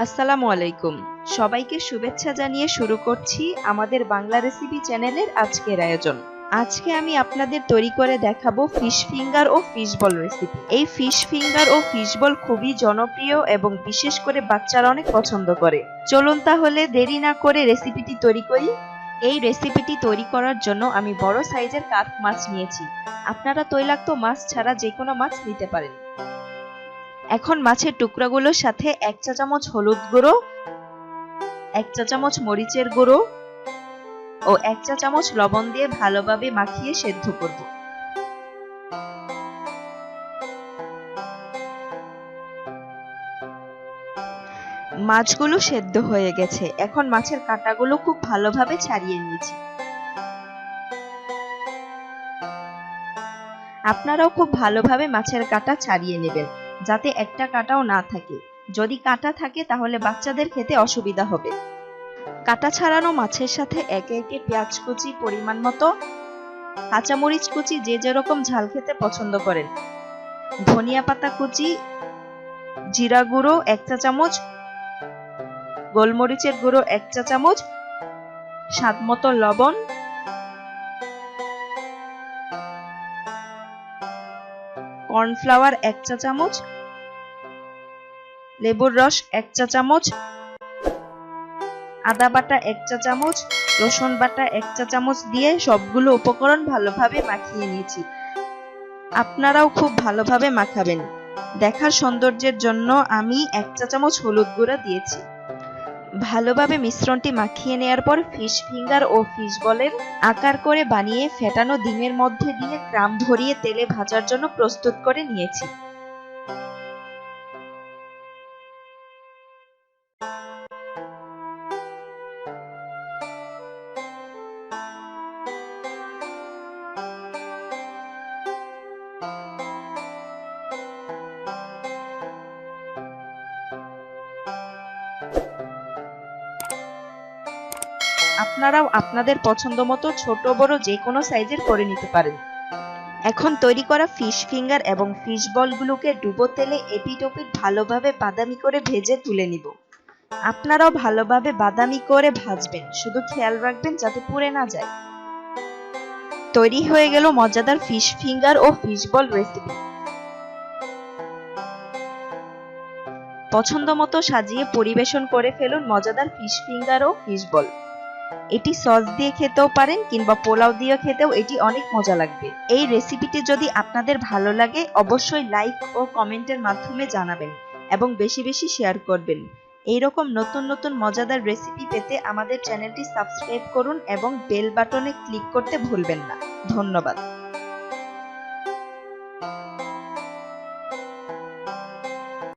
আসসালামু আলাইকুম। সবাইকে শুভেচ্ছা জানিয়ে শুরু করছি আমাদের বাংলা রেসিপি চ্যানেলের আজকের আয়োজন। আজকে আমি আপনাদের তৈরি করে দেখাবো ফিশ ফিঙ্গার ও ফিশ বল রেসিপি। এই ফিশ ফিঙ্গার ও ফিশ বল খুবই জনপ্রিয় এবং বিশেষ করে বাচ্চারা অনেক পছন্দ করে। চলুন তাহলে দেরি না করে রেসিপিটি তৈরি করি। এই রেসিপিটি তৈরি করার জন্য আমি বড় সাইজের কার্প মাছ নিয়েছি। আপনারা তৈলাক্ত মাছ ছাড়া যে কোনো মাছ নিতে পারেন। এখন মাছের টুকরাগুলোর সাথে 1 চা চামচ হলুদ গুঁড়ো, 1 চা চামচ মরিচের গুঁড়ো ও 1 চা চামচ লবণ দিয়ে ভালোভাবে মাখিয়ে সেদ্ধ করব। মাছগুলো সেদ্ধ হয়ে গেছে। এখন মাছের কাঁটাগুলো খুব ভালোভাবে ছাড়িয়ে নিয়েছি। আপনারাও খুব ভালোভাবে মাছের কাঁটা ছাড়িয়ে নেবেন, যাতে একটা কাঁটাও না থাকে। যদি কাঁটা থাকে তাহলে বাচ্চাদের খেতে অসুবিধা হবে। কাঁটা ছাড়ানো মাছের সাথে একে একে পেঁয়াজ কুচি পরিমাণ মতো, কাঁচামরিচ কুচি যে যেরকম ঝাল খেতে পছন্দ করেন, ধনিয়া পাতা কুচি, জিরা গুঁড়ো 1 চা চামচ, গোলমরিচের গুঁড়ো 1 চা চামচ, স্বাদ মতো লবণ, কর্নফ্লাওয়ার 1 চা চামচ, লেবুর রস 1 চা চামচ, আদা বাটা 1 চা চামচ, রসুন বাটা 1 চা চামচ দিয়ে সবগুলো উপকরণ ভালোভাবে মাখিয়ে নিয়েছি। আপনারাও খুব ভালোভাবে মাখাবেন। দেখার সৌন্দর্যের জন্য আমি 1 চা চামচ হলুদ গুঁড়া দিয়েছি। ভালোভাবে মিশ্রণটি মাখিয়ে নেয়ার পর ফিশ ফিঙ্গার ও ফিশ বলের আকার করে বানিয়ে ফেটানো ডিমের মধ্যে দিয়ে ক্রাম ভরিয়ে তেলে ভাজার জন্য প্রস্তুত করে নিয়েছি। আপনারাও আপনাদের পছন্দ মতো ছোট বড় যে কোনো সাইজের করে নিতে পারেন। এখন তৈরি করা ফিশ ফিঙ্গার এবং ফিশ বলগুলোকে ডুবো তেলে এপিট ওপিট ভালোভাবে বাদামি করে ভেজে তুলে নিব। আপনারাও ভালোভাবে বাদামি করে ভাজবেন, শুধু খেয়াল রাখবেন যাতে পুড়ে না যায়। তৈরি হয়ে গেল মজাদার ফিশ ফিঙ্গার ও ফিশ বল রেসিপি। পছন্দ মতো সাজিয়ে পরিবেশন করে ফেলুন মজাদার ফিশ ফিঙ্গার ও ফিশ বল। এটি সস দিয়ে খেতেও পারেন কিংবা পোলাও দিয়ে খেতেও এটি অনেক মজা লাগবে। এই রেসিপিটি যদি আপনাদের ভালো লাগে অবশ্যই লাইক ও কমেন্টের মাধ্যমে জানাবেন এবং বেশি বেশি শেয়ার করবেন। এইরকম নতুন নতুন মজাদার রেসিপি পেতে আমাদের চ্যানেলটি সাবস্ক্রাইব করুন এবং বেল বাটনে ক্লিক করতে ভুলবেন না। ধন্যবাদ।